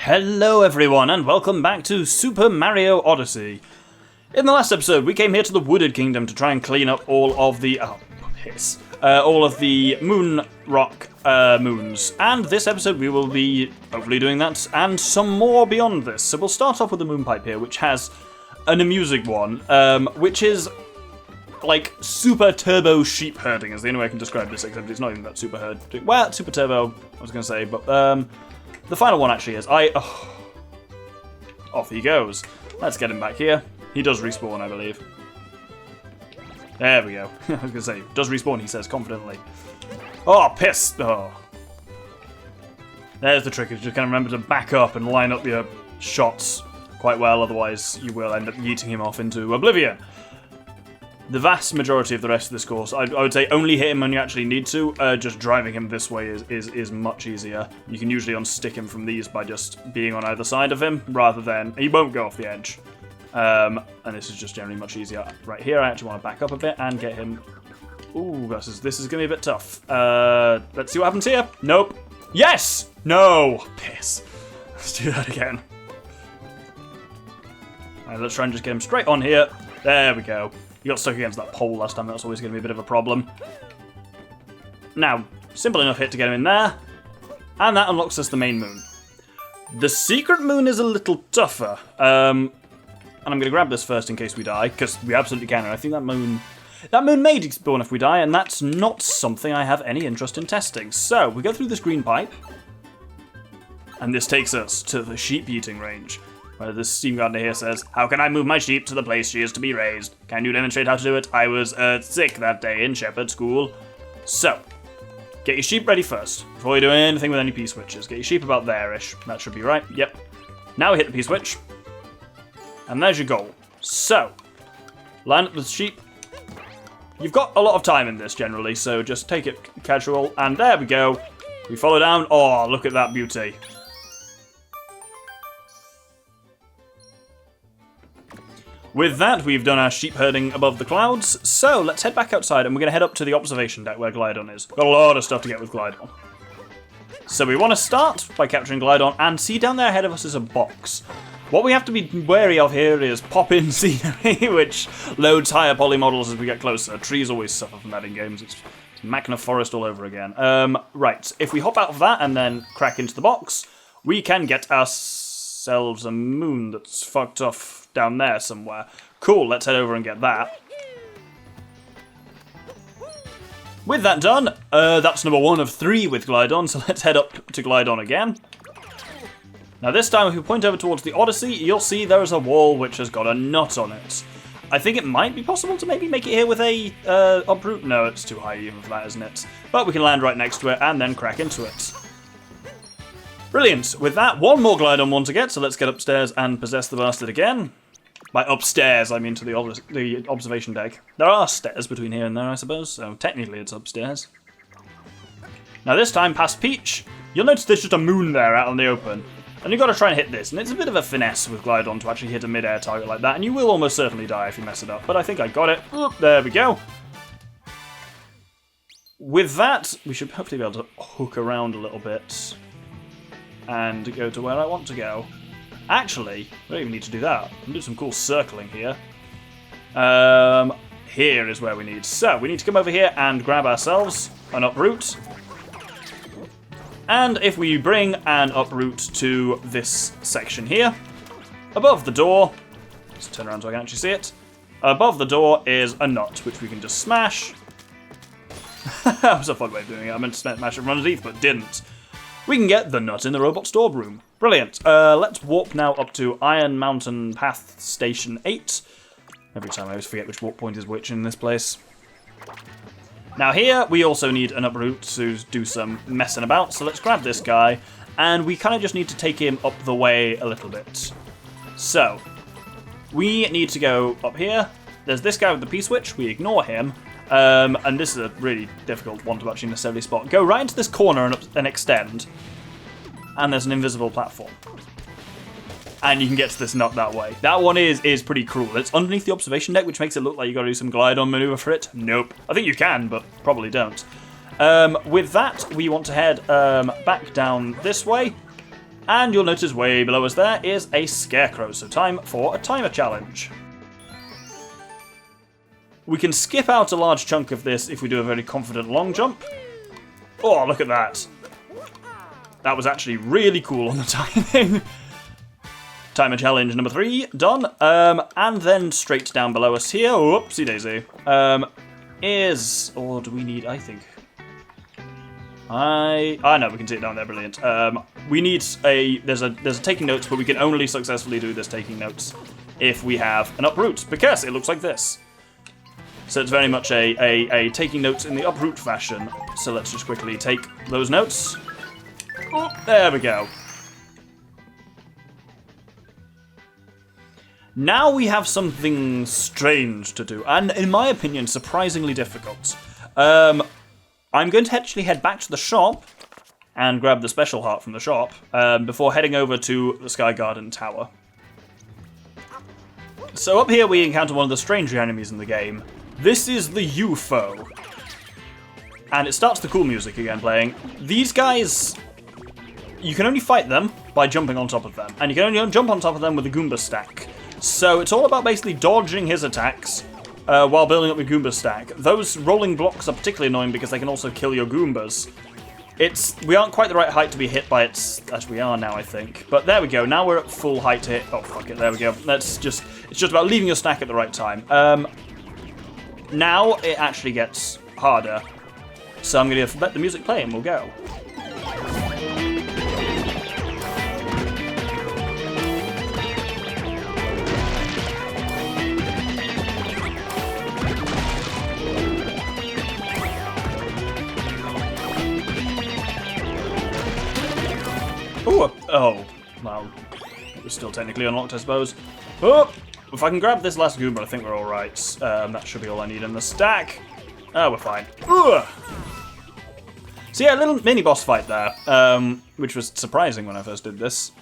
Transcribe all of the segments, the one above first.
Hello everyone and welcome back to Super Mario Odyssey. In the last episode we came here to the Wooded Kingdom to try and clean up all of the moon rock moons, and this episode we will be hopefully doing that and some more beyond this. So we'll start off with the moon pipe here, which has an amusing one, which is like super turbo sheep herding is the only way I can describe this, except it's not even that super herding. Well, super turbo I was going to say, but the final one actually is. Off he goes. Let's get him back here. He does respawn, I believe. There we go. I was going to say, does respawn, he says confidently. Oh, piss! Oh. There's the trick, is just kind of remember to back up and line up your shots quite well, otherwise you will end up yeeting him off into oblivion. The vast majority of the rest of this course, I would say only hit him when you actually need to. Just driving him this way is much easier. You can usually unstick him from these by just being on either side of him, rather than... He won't go off the edge. And this is just generally much easier. Right here, I actually want to back up a bit and get him... Ooh, this is going to be a bit tough. Let's see what happens here. Nope. Yes! No! Piss. Let's do that again. Alright, let's try and just get him straight on here. There we go. He got stuck against that pole last time, that's always going to be a bit of a problem. Now, simple enough hit to get him in there. And that unlocks us the main moon. The secret moon is a little tougher. And I'm going to grab this first in case we die, because we absolutely can, and I think that moon may despawn if we die, and that's not something I have any interest in testing. So, we go through this green pipe, and this takes us to the sheep eating range. Where this steam gardener here says, "How can I move my sheep to the place she is to be raised? Can you demonstrate how to do it? I was sick that day in shepherd school." So, get your sheep ready first. Before you do anything with any P-switches. Get your sheep about there-ish. That should be right. Yep. Now we hit the P-switch. And there's your goal. So, line up the sheep. You've got a lot of time in this generally, so just take it casual. And there we go. We follow down. Oh, look at that beauty. With that, we've done our sheep herding above the clouds, so let's head back outside and we're going to head up to the observation deck where Glydon is. Got a lot of stuff to get with Glydon. So we want to start by capturing Glydon, and see down there ahead of us is a box. What we have to be wary of here is pop-in scenery, which loads higher poly models as we get closer. Trees always suffer from that in games. It's Machna Forest all over again. Right, if we hop out of that and then crack into the box, we can get ourselves a moon that's fucked off down there somewhere. Cool, let's head over and get that. With that done, that's number 1 of 3 with Glydon, so let's head up to Glydon again. Now this time, if we point over towards the Odyssey, you'll see there is a wall which has got a nut on it. I think it might be possible to maybe make it here with a uproot. No, it's too high even for that, isn't it? But we can land right next to it and then crack into it. Brilliant. With that, one more Glydon one to get, so let's get upstairs and possess the bastard again. By upstairs, I mean to the observation deck. There are stairs between here and there, I suppose, so technically it's upstairs. Now this time, past Peach, you'll notice there's just a moon there out in the open. And you've got to try and hit this, and it's a bit of a finesse with Glydon to actually hit a mid-air target like that, and you will almost certainly die if you mess it up, but I think I got it. There we go. With that, we should hopefully be able to hook around a little bit and go to where I want to go. Actually, we don't even need to do that. We can do some cool circling here. Here is where we need. So, we need to come over here and grab ourselves an uproot. And if we bring an uproot to this section here, above the door, let's turn around so I can actually see it. Above the door is a nut, which we can just smash. That was a fun way of doing it. I meant to smash it from underneath, but didn't. We can get the nut in the Robot Storeroom. Brilliant. Let's warp now up to Iron Mountain Path Station 8. Every time I always forget which warp point is which in this place. Now here, we also need an uproot to do some messing about, so let's grab this guy, and we kind of just need to take him up the way a little bit. So, we need to go up here. There's this guy with the P-switch, we ignore him, and this is a really difficult one to actually necessarily spot. Go right into this corner and extend, and there's an invisible platform. And you can get to this nut that way. That one is pretty cruel. It's underneath the observation deck, which makes it look like you got to do some glide-on maneuver for it. Nope. I think you can, but probably don't. With that, we want to head back down this way. And you'll notice way below us there is a scarecrow, so time for a timer challenge. We can skip out a large chunk of this if we do a very confident long jump. Oh, look at that. That was actually really cool on the timing. Timer challenge number 3, done. And then straight down below us here, whoopsie daisy, is, or do we need, I think. No, we can see it down there, brilliant. We need there's a taking notes, but we can only successfully do this taking notes if we have an uproot, because it looks like this. So it's very much a taking notes in the uproot fashion. So let's just quickly take those notes. Oh, there we go. Now we have something strange to do, and in my opinion, surprisingly difficult. I'm going to actually head back to the shop and grab the special heart from the shop before heading over to the Sky Garden Tower. So up here we encounter one of the stranger enemies in the game. This is the UFO. And it starts the cool music again playing. These guys, you can only fight them by jumping on top of them. And you can only jump on top of them with the Goomba stack. So it's all about basically dodging his attacks while building up your Goomba stack. Those rolling blocks are particularly annoying because they can also kill your Goombas. We aren't quite the right height to be hit by it, as we are now, I think. But there we go, now we're at full height to hit. Oh, fuck it, there we go. It's just about leaving your stack at the right time. Now it actually gets harder. So I'm going to let the music play and we'll go. Ooh, oh, well, it was still technically unlocked, I suppose. Oh, if I can grab this last Goomba, I think we're all right. That should be all I need in the stack. Oh, we're fine. Ugh. So yeah, a little mini-boss fight there, which was surprising when I first did this.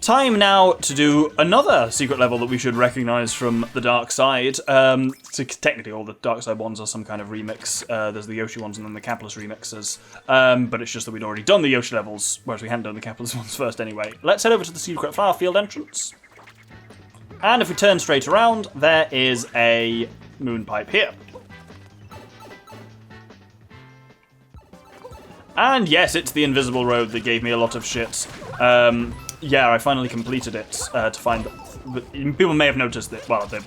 Time now to do another secret level that we should recognise from the Dark Side. So technically all the Dark Side ones are some kind of remix. There's the Yoshi ones and then the Capless remixes. But it's just that we'd already done the Yoshi levels, whereas we hadn't done the Capless ones first anyway. Let's head over to the Secret Flower Field entrance. And if we turn straight around, there is a moon pipe here. And yes, it's the invisible road that gave me a lot of shit. Yeah, I finally completed it to find that people may have noticed it. Well, they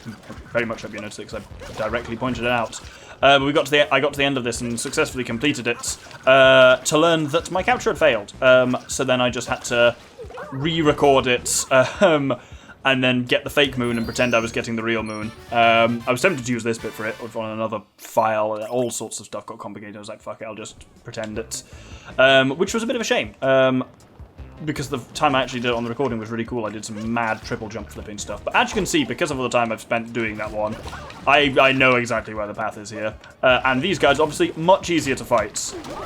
very much hope you noticed it because I directly pointed it out. But I got to the end of this and successfully completed it to learn that my capture had failed. So then I just had to re-record it and then get the fake moon and pretend I was getting the real moon. I was tempted to use this bit for it on another file. All sorts of stuff got complicated. I was like, fuck it, I'll just pretend it. Which was a bit of a shame. Because the time I actually did it on the recording was really cool. I did some mad triple jump flipping stuff. But as you can see, because of all the time I've spent doing that one, I know exactly where the path is here. And these guys, obviously, much easier to fight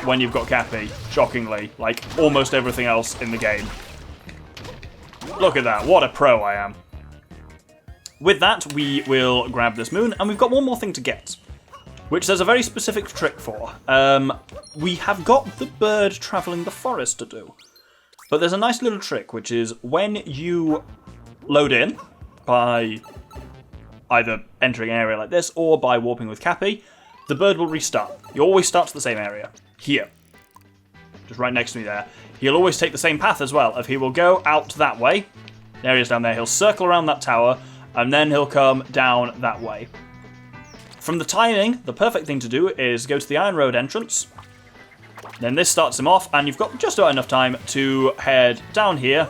when you've got Cappy, shockingly, like almost everything else in the game. Look at that, what a pro I am. With that, we will grab this moon, and we've got one more thing to get, which there's a very specific trick for. We have got the bird travelling the forest to do. But there's a nice little trick, which is when you load in by either entering an area like this or by warping with Cappy, the bird will restart. You always start to the same area. Here. Just right next to me there. He'll always take the same path as well. If he will go out that way, there he is down there, he'll circle around that tower, and then he'll come down that way. From the timing, the perfect thing to do is go to the Iron Road entrance. Then this starts him off, and you've got just about enough time to head down here.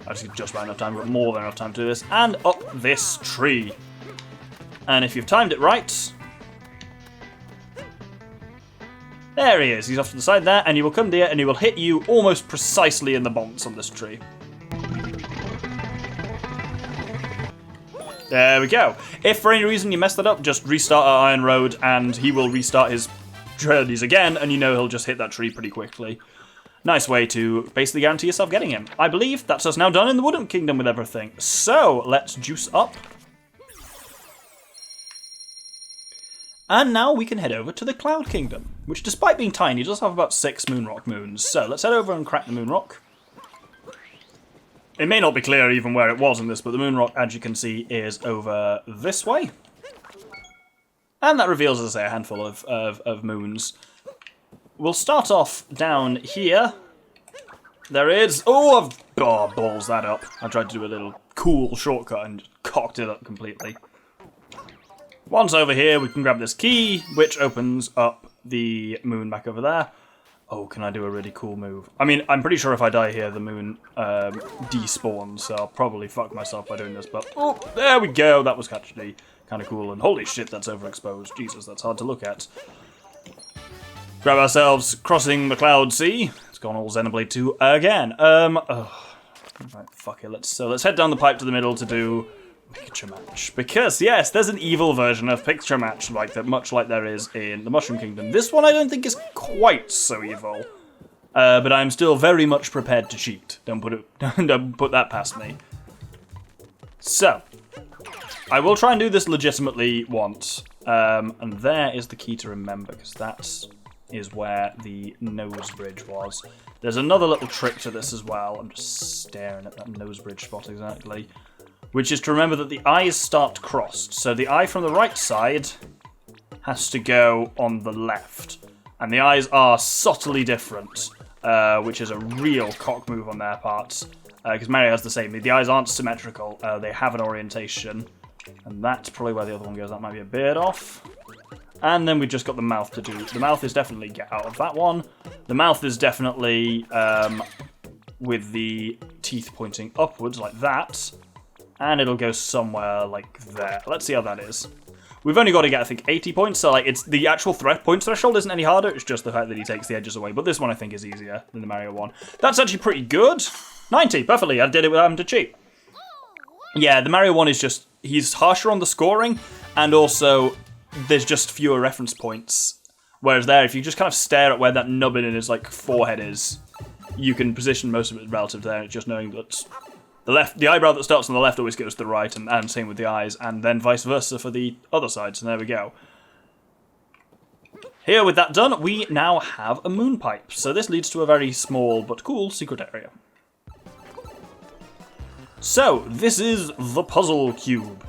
Actually, just about enough time, we've got more than enough time to do this, and up this tree. And if you've timed it right, there he is. He's off to the side there, and he will come here, and he will hit you almost precisely in the bones on this tree. There we go. If for any reason you mess that up, just restart our Iron Road, and he will restart his journeys again, and you know he'll just hit that tree pretty quickly. Nice way to basically guarantee yourself getting him. I believe that's us now done in the Wooden Kingdom with everything. So, let's juice up. And now we can head over to the Cloud Kingdom, which despite being tiny does have about 6 Moonrock moons. So let's head over and crack the Moonrock. It may not be clear even where it was in this, but the moon rock, as you can see, is over this way. And that reveals, as I say, a handful of moons. We'll start off down here. There is... Oh, balls that up. I tried to do a little cool shortcut and just cocked it up completely. Once over here, we can grab this key, which opens up the moon back over there. Oh, can I do a really cool move? I mean, I'm pretty sure if I die here, the moon despawns, so I'll probably fuck myself by doing this, but... Oh, there we go! That was actually kind of cool, and holy shit, that's overexposed. Jesus, that's hard to look at. Grab ourselves Crossing the Cloud Sea. It's gone all Xenoblade 2 again. Right, fuck it, let's head down the pipe to the middle to do... Picture match. Because, yes, there's an evil version of picture match like that, much like there is in the Mushroom Kingdom. This one I don't think is quite so evil. But I'm still very much prepared to cheat. Don't put that past me. So, I will try and do this legitimately once. And there is the key to remember, because that is where the nose bridge was. There's another little trick to this as well. I'm just staring at that nose bridge spot exactly. Which is to remember that the eyes start crossed. So the eye from the right side has to go on the left. And the eyes are subtly different, which is a real cock move on their part. Because Mario has the same. The eyes aren't symmetrical. They have an orientation. And that's probably where the other one goes. That might be a bit off. And then we've just got the mouth to do. The mouth is definitely get out of that one. The mouth is definitely with the teeth pointing upwards like that. And it'll go somewhere like there. Let's see how that is. We've only got to get, I think, 80 points, so like it's the actual point threshold isn't any harder, it's just the fact that he takes the edges away. But this one I think is easier than the Mario one. That's actually pretty good. 90, perfectly, I did it without having to cheat. Yeah, the Mario one is just, he's harsher on the scoring, and also there's just fewer reference points. Whereas there, if you just kind of stare at where that nubbin in his like forehead is, you can position most of it relative to there, it's just knowing that the eyebrow that starts on the left always goes to the right, and same with the eyes, and then vice versa for the other side, so there we go. Here, with that done, we now have a moon pipe, so this leads to a very small but cool secret area. So, this is the Puzzle Cube.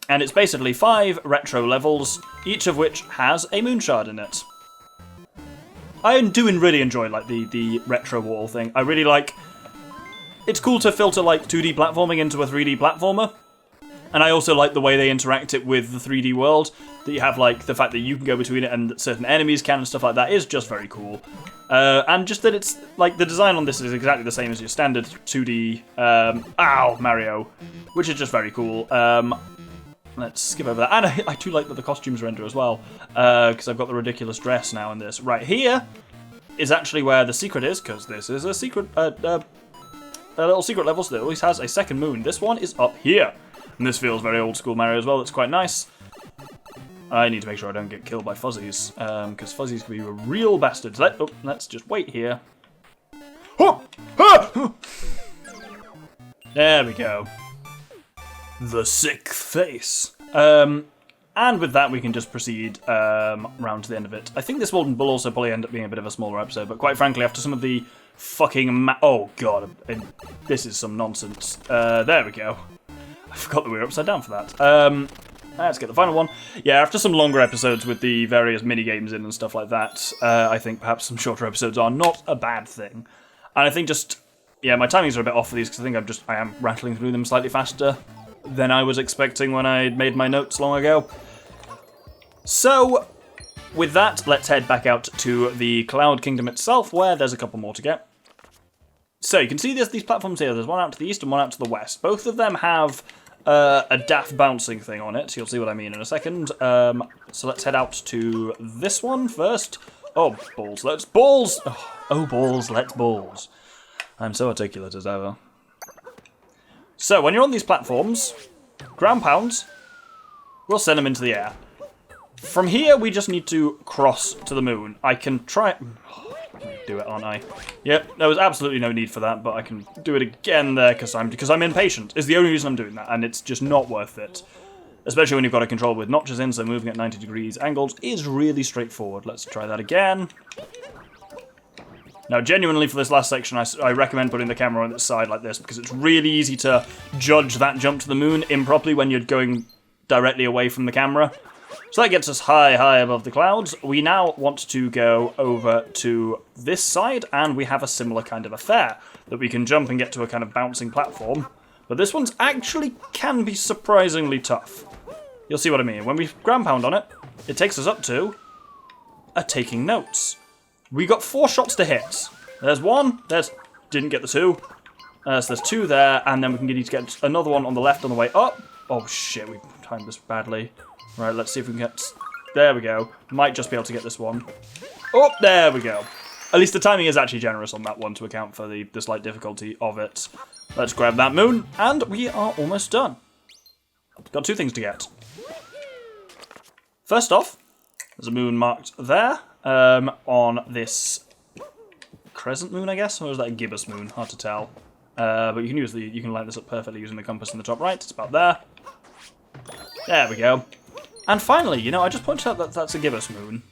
And it's basically 5 retro levels, each of which has a moon shard in it. I do really enjoy like the retro wall thing. I really like... It's cool to filter like 2D platforming into a 3D platformer. And I also like the way they interact it with the 3D world. That you have like the fact that you can go between it and that certain enemies can and stuff like that is just very cool. And just that it's like the design on this is exactly the same as your standard 2D Mario, which is just very cool. Let's skip over that. And I do like that the costumes render as well, because I've got the ridiculous dress now in this. Right here is actually where the secret is, because this is a secret, a little secret level, so it always has a second moon. This one is up here. And this feels very old school Mario as well, it's quite nice. I need to make sure I don't get killed by fuzzies, because fuzzies can be real bastards. Let's just wait here. There we go. The sick face. And with that, we can just proceed round to the end of it. I think this will also probably end up being a bit of a smaller episode, but quite frankly, after some of the fucking oh god, this is some nonsense. There we go. I forgot that we were upside down for that. Let's get the final one. Yeah, after some longer episodes with the various mini-games in and stuff like that, I think perhaps some shorter episodes are not a bad thing. And I think just, yeah, my timings are a bit off for these, because I think I am rattling through them slightly faster than I was expecting when I made my notes long ago. So, with that, let's head back out to the Cloud Kingdom itself, where there's a couple more to get. So, you can see these platforms here. There's one out to the east and one out to the west. Both of them have a daft bouncing thing on it. You'll see what I mean in a second. So let's head out to this one first. Oh, balls, let's balls! Oh, balls, let's balls. I'm so articulate as ever. So, when you're on these platforms, ground pounds will send them into the air. From here, we just need to cross to the moon. I can try... do it, aren't I? Yep, there was absolutely no need for that, but I can do it again there because I'm impatient. Is the only reason I'm doing that, and it's just not worth it. Especially when you've got a control with notches in, so moving at 90 degrees angles is really straightforward. Let's try that again. Now, genuinely, for this last section, I recommend putting the camera on its side like this, because it's really easy to judge that jump to the moon improperly when you're going directly away from the camera. So that gets us high, high above the clouds. We now want to go over to this side, and we have a similar kind of affair, that we can jump and get to a kind of bouncing platform. But this one's actually can be surprisingly tough. You'll see what I mean. When we ground pound on it, it takes us up to a taking notes. We got 4 shots to hit. There's one. Didn't get the 2. So there's 2 there, and then we can need to get another one on the left on the way up. Oh shit, we timed this badly. Right, let's see if we can get... There we go. Might just be able to get this one. Oh, there we go. At least the timing is actually generous on that one to account for the slight difficulty of it. Let's grab that moon, and we are almost done. Got 2 things to get. First off, there's a moon marked there. On this crescent moon, I guess, or is that a gibbous moon? Hard to tell. But you can light this up perfectly using the compass in the top right. It's about there. There we go. And finally, you know, I just pointed out that that's a gibbous moon.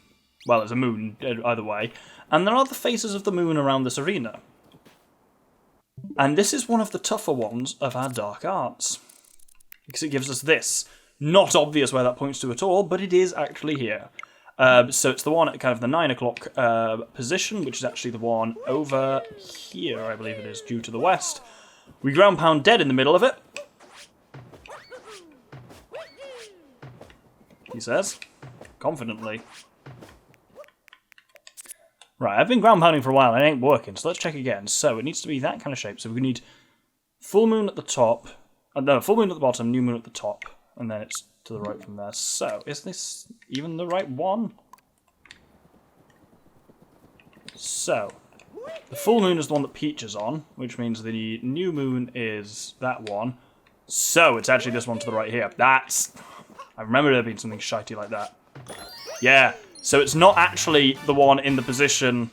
Well, it's a moon either way. And there are the faces of the moon around this arena. And this is one of the tougher ones of our dark arts, because it gives us this. Not obvious where that points to at all, but it is actually here. So it's the one at kind of the 9 o'clock position, which is actually the one over here, I believe it is, due to the west. We ground pound dead in the middle of it. He says, confidently. Right, I've been ground pounding for a while and it ain't working, so let's check again. So it needs to be that kind of shape. So we need full moon at the top, no, full moon at the bottom, new moon at the top, and then it's to the right from there. So, is this even the right one? So, the full moon is the one that Peach is on, which means the new moon is that one. So, it's actually this one to the right here. I remember there being something shitey like that. Yeah, so it's not actually the one in the position...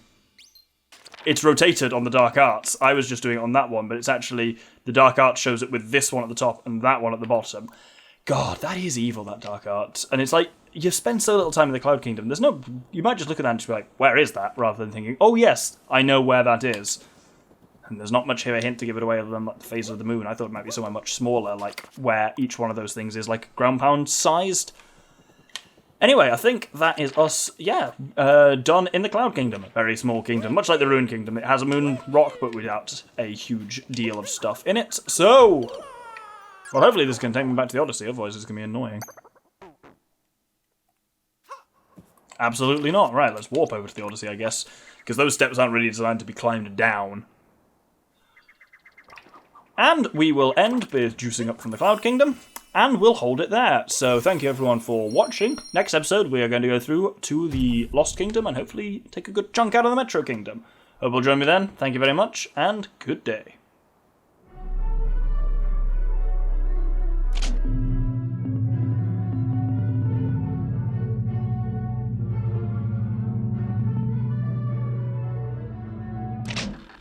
It's rotated on the dark arts. I was just doing it on that one, but it's actually... The dark arts shows it with this one at the top and that one at the bottom. God, that is evil, that dark art. And it's like, you spend so little time in the Cloud Kingdom, there's no... You might just look at that and just be like, where is that? Rather than thinking, oh yes, I know where that is. And there's not much of a hint to give it away other than like the phase of the moon. I thought it might be somewhere much smaller, like where each one of those things is like ground pound sized. Anyway, I think that is us, done in the Cloud Kingdom. A very small kingdom, much like the Ruin Kingdom. It has a moon rock, but without a huge deal of stuff in it. So... Well, hopefully this can take me back to the Odyssey, otherwise it's going to be annoying. Absolutely not. Right, let's warp over to the Odyssey, I guess. Because those steps aren't really designed to be climbed down. And we will end with juicing up from the Cloud Kingdom, and we'll hold it there. So thank you everyone for watching. Next episode we are going to go through to the Lost Kingdom and hopefully take a good chunk out of the Metro Kingdom. Hope you'll join me then. Thank you very much, and good day.